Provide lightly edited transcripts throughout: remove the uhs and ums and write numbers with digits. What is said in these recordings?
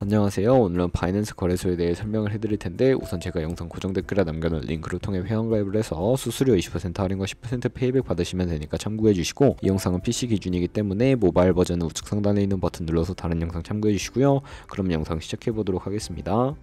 안녕하세요. 오늘은 바이낸스 거래소에 대해 설명을 해드릴 텐데, 우선 제가 영상 고정 댓글에 남겨놓은 링크를 통해 회원가입을 해서 수수료 20% 할인과 10% 페이백 받으시면 되니까 참고해주시고, 이 영상은 PC 기준이기 때문에 모바일 버전은 우측 상단에 있는 버튼 눌러서 다른 영상 참고해주시고요. 그럼 영상 시작해보도록 하겠습니다.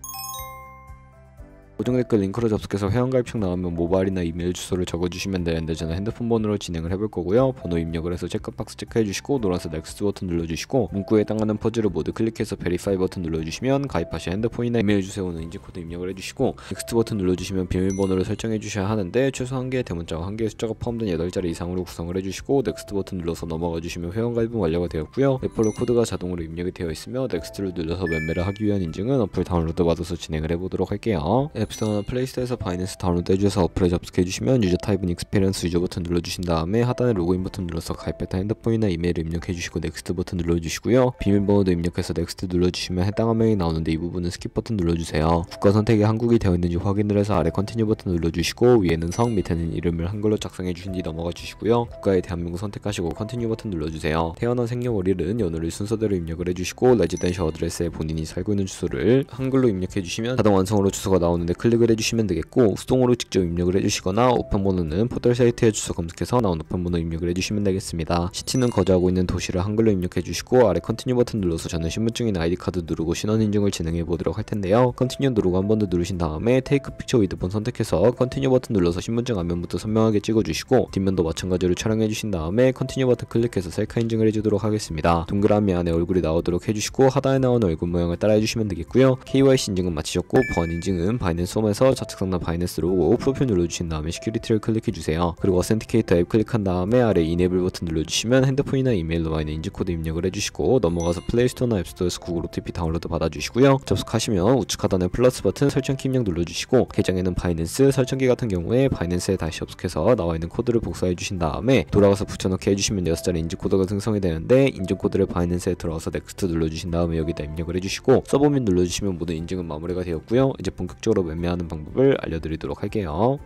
고정 댓글 링크로 접속해서 회원가입창 나오면 모바일이나 이메일 주소를 적어주시면 되는데, 저는 핸드폰 번호로 진행을 해볼 거고요. 번호 입력을 해서 체크박스 체크해주시고 노란색 넥스트 버튼 눌러주시고, 문구에 해당하는 퍼즐을 모두 클릭해서 베리파이 버튼 눌러주시면 가입하신 핸드폰이나 이메일 주소는 인증코드 입력을 해주시고, 넥스트 버튼 눌러주시면 비밀번호를 설정해주셔야 하는데, 최소 1개의 대문자와 1개의 숫자가 포함된 8자리 이상으로 구성을 해주시고, 넥스트 버튼 눌러서 넘어가주시면 회원가입은 완료가 되었고요. 레퍼럴 코드가 자동으로 입력이 되어 있으며, 넥스트를 눌러서 매매를 하기 위한 인증은 어플 다운로드 받아서 진행을 해보도록 할게요. 앱스토어나 플레이스토어에서 바이낸스 다운로드 해주셔서 어플에 접속해주시면 유저 타입은 익스피리언스 유저 버튼 눌러주신 다음에 하단에 로그인 버튼 눌러서 가입했던 핸드폰이나 이메일을 입력해주시고 넥스트 버튼 눌러주시고요. 비밀번호도 입력해서 넥스트 눌러주시면 해당 화면이 나오는데, 이 부분은 스킵 버튼 눌러주세요. 국가 선택이 한국이 되어 있는지 확인을 해서 아래 컨티뉴 버튼 눌러주시고, 위에는 성, 밑에는 이름을 한글로 작성해주신 뒤 넘어가 주시고요. 국가에 대한민국 선택하시고 컨티뉴 버튼 눌러주세요. 태어난 생년월일은 연월일 순서대로 입력을 해주시고, 레지던셜 어드레스에 본인이 살고 있는 주소를 한글로 입력해주시면 자동 완성으로 주소가 나오는데 클릭을 해주시면 되겠고, 수동으로 직접 입력을 해주시거나 우편번호는 포털 사이트에 주소 검색해서 나온 우편번호 입력을 해주시면 되겠습니다. 시티는 거주하고 있는 도시를 한글로 입력해주시고, 아래 컨티뉴 버튼 눌러서 저는 신분증이나 아이디카드 누르고 신원 인증을 진행해 보도록 할 텐데요. 컨티뉴 누르고 한 번 더 누르신 다음에 테이크 픽처 위드 폰 선택해서 컨티뉴 버튼 눌러서 신분증 앞면부터 선명하게 찍어주시고, 뒷면도 마찬가지로 촬영해 주신 다음에 컨티뉴 버튼 클릭해서 셀카 인증을 해주도록 하겠습니다. 동그라미 안에 얼굴이 나오도록 해주시고, 하단에 나오는 얼굴 모양을 따라 해주시면 되겠고요. KYC 인증은 마치셨고, 보안 인증은 바이낸스 홈에서 좌측 상단 바이낸스 로고 프로필 눌러주신 다음에 시큐리티를 클릭해주세요. 그리고 어센티케이터 앱 클릭한 다음에 아래 이네이블 버튼 눌러주시면 핸드폰이나 이메일로 와 있는 인증코드 입력을 해주시고, 넘어가서 플레이스토어나 앱스토어에서 구글 OTP 다운로드 받아주시고요. 접속하시면 우측 하단에 플러스 버튼 설정키 입력 눌러주시고, 계정에는 바이낸스, 설정키 같은 경우에 바이낸스에 다시 접속해서 나와있는 코드를 복사해주신 다음에 돌아가서 붙여넣기 해주시면 6자리 인증코드가 생성이 되는데, 인증코드를 바이낸스에 들어가서 넥스트 눌러주신 다음에 여기다 입력을 해주시고, 서브밋 눌러주시면 모든 인증은 마무리가 되었고요. 이제 본격적으로 매매하는 방법을 알려드리도록 할게요.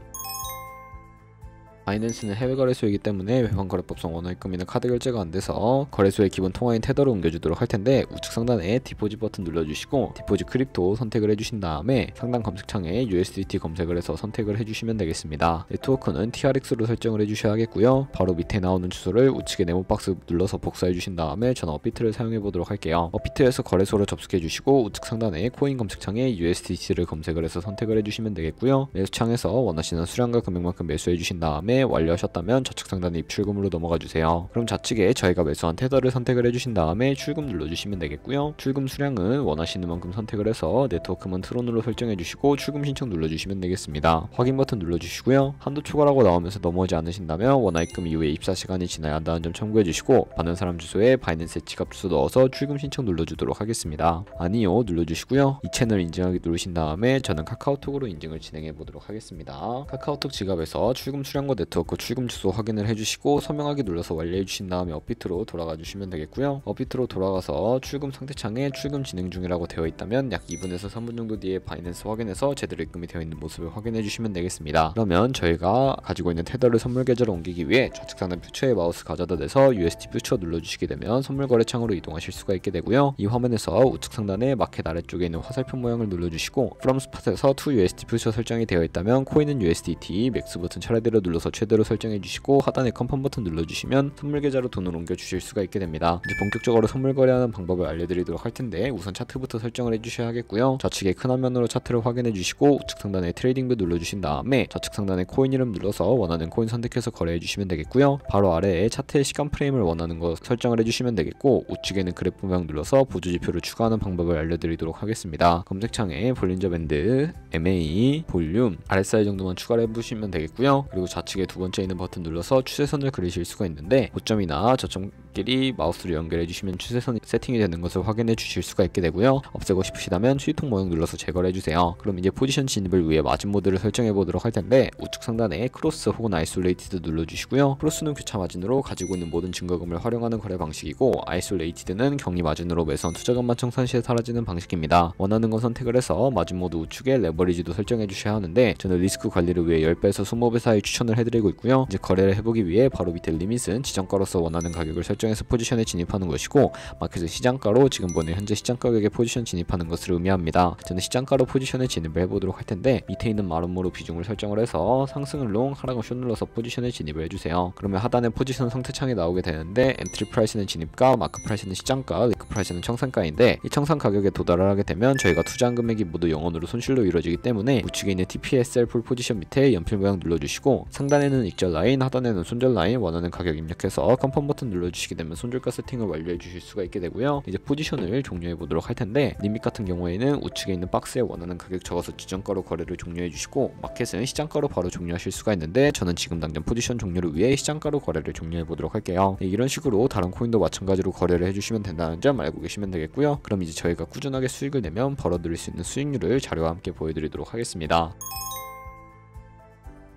바이낸스는 해외 거래소이기 때문에 외환거래법상 원화 입금이나 카드 결제가 안 돼서 거래소의 기본 통화인 테더를 옮겨주도록 할 텐데, 우측 상단에 디포짓 버튼 눌러주시고 디포짓 크립토 선택을 해주신 다음에 상단 검색창에 USDT 검색을 해서 선택을 해주시면 되겠습니다. 네트워크는 TRX로 설정을 해주셔야 하겠고요. 바로 밑에 나오는 주소를 우측에 네모박스 눌러서 복사해 주신 다음에 저는 업비트를 사용해 보도록 할게요. 업비트에서 거래소로 접속해 주시고, 우측 상단에 코인 검색창에 USDT를 검색을 해서 선택을 해주시면 되겠고요. 매수창에서 원하시는 수량과 금액만큼 매수해 주신 다음에 완료하셨다면 좌측 상단의 입출금으로 넘어가 주세요. 그럼 좌측에 저희가 매수한 테더를 선택을 해주신 다음에 출금 눌러주시면 되겠고요. 출금 수량은 원하시는 만큼 선택을 해서 네트워크만 트론으로 설정해 주시고 출금 신청 눌러주시면 되겠습니다. 확인 버튼 눌러주시고요. 한도 초과라고 나오면서 넘어오지 않으신다면 원화 입금 이후에 24시간이 지나야 한다는 점 참고해 주시고, 받는 사람 주소에 바이낸스 지갑 주소 넣어서 출금 신청 눌러주도록 하겠습니다. 아니요 눌러주시고요. 이 채널 인증하기 누르신 다음에 저는 카카오톡으로 인증을 진행해 보도록 하겠습니다. 카카오톡 지갑에서 출금 수량과 네트워크 출금 주소 확인을 해주시고, 서명하기 눌러서 완료해 주신 다음에 업비트로 돌아가 주시면 되겠고요. 업비트로 돌아가서 출금 상태창에 출금 진행 중이라고 되어 있다면 약 2분에서 3분 정도 뒤에 바이낸스 확인해서 제대로 입금이 되어 있는 모습을 확인해 주시면 되겠습니다. 그러면 저희가 가지고 있는 테더를 선물 계좌로 옮기기 위해 좌측 상단 퓨처에 마우스 가져다 대서 USD 퓨처 눌러주시게 되면 선물 거래 창으로 이동하실 수가 있게 되고요. 이 화면에서 우측 상단에 마켓 아래쪽에 있는 화살표 모양을 눌러주시고, From Spot에서 To USD 퓨처 설정이 되어 있다면 코인은 USDT, 맥스 버튼 차례대로 눌러서 최대로 설정해 주시고, 하단에 컨펌 버튼 눌러주시면 선물 계좌로 돈을 옮겨 주실 수가 있게 됩니다. 이제 본격적으로 선물 거래하는 방법을 알려드리도록 할 텐데, 우선 차트부터 설정을 해주셔야 하겠고요. 좌측에 큰 화면으로 차트를 확인해 주시고, 우측 상단에 트레이딩 뷰 눌러주신 다음에 좌측 상단에 코인 이름 눌러서 원하는 코인 선택해서 거래해 주시면 되겠고요. 바로 아래에 차트의 시간 프레임을 원하는 거 설정을 해주시면 되겠고, 우측에는 그래프 모양 눌러서 보조 지표를 추가하는 방법을 알려드리도록 하겠습니다. 검색창에 볼린저 밴드, MA, 볼륨, RSI 정도만 추가를 해보시면 되겠고요. 그리고 좌측에 두 번째 있는 버튼 눌러서 추세선을 그리실 수가 있는데, 고점이나 저점끼리 마우스로 연결해 주시면 추세선이 세팅이 되는 것을 확인해 주실 수가 있게 되고요. 없애고 싶으시다면 수위통 모형 눌러서 제거를 해주세요. 그럼 이제 포지션 진입을 위해 마진 모드를 설정해 보도록 할 텐데, 우측 상단에 크로스 혹은 아이솔레이티드 눌러주시고요. 크로스는 교차 마진으로 가지고 있는 모든 증거금을 활용하는 거래 방식이고, 아이솔레이티드는 격리 마진으로 매수한 투자금만 청산 시에 사라지는 방식입니다. 원하는 건 선택을 해서 마진 모드 우측에 레버리지도 설정해 주셔야 하는데, 저는 리스크 관리를 위해 10배에서 20배 사이 추천을 해드리고 있고요. 이제 거래를 해보기 위해 바로 밑에 리밋은 지정가로서 원하는 가격을 설정해 설정해서 포지션에 진입하는 것이고, 마켓은 시장가로 지금 보는 현재 시장 가격에 포지션 진입하는 것을 의미합니다. 저는 시장가로 포지션에 진입을 해보도록 할 텐데, 밑에 있는 마름모로 비중을 설정을 해서 상승을 롱, 하락을 숏 눌러서 포지션에 진입을 해주세요. 그러면 하단에 포지션 상태창이 나오게 되는데, 엔트리 프라이스는 진입가, 마크 프라이스는 시장가, 리크 프라이스는 청산가인데, 이 청산 가격에 도달을 하게 되면 저희가 투자한 금액이 모두 0원으로 손실로 이루어지기 때문에 우측에 있는 TPSL 풀 포지션 밑에 연필 모양 눌러주시고, 상단에는 익절 라인, 하단에는 손절 라인, 원하는 가격 입력해서 컨펌 버튼 눌러주시게 되면 손절가 세팅을 완료해 주실 수가 있게 되고요. 이제 포지션을 종료해 보도록 할 텐데, 리밋 같은 경우에는 우측에 있는 박스에 원하는 가격 적어서 지정가로 거래를 종료해 주시고, 마켓은 시장가로 바로 종료하실 수가 있는데, 저는 지금 당장 포지션 종료를 위해 시장가로 거래를 종료해 보도록 할게요. 이런 식으로 다른 코인도 마찬가지로 거래를 해주시면 된다는 점 알고 계시면 되겠고요. 그럼 이제 저희가 꾸준하게 수익을 내면 벌어들일 수 있는 수익률을 자료와 함께 보여드리도록 하겠습니다.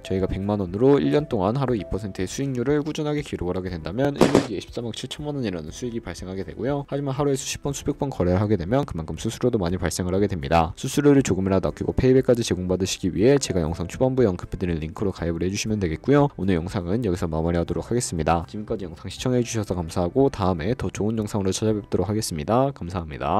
저희가 100만원으로 1년 동안 하루 2%의 수익률을 꾸준하게 기록을 하게 된다면 1년 뒤에 14억 7천만원이라는 수익이 발생하게 되고요. 하지만 하루에 수십 번 수백 번 거래를 하게 되면 그만큼 수수료도 많이 발생을 하게 됩니다. 수수료를 조금이라도 아끼고 페이백까지 제공받으시기 위해 제가 영상 초반부에 언급해드린 링크로 가입을 해주시면 되겠고요. 오늘 영상은 여기서 마무리하도록 하겠습니다. 지금까지 영상 시청해주셔서 감사하고 다음에 더 좋은 영상으로 찾아뵙도록 하겠습니다. 감사합니다.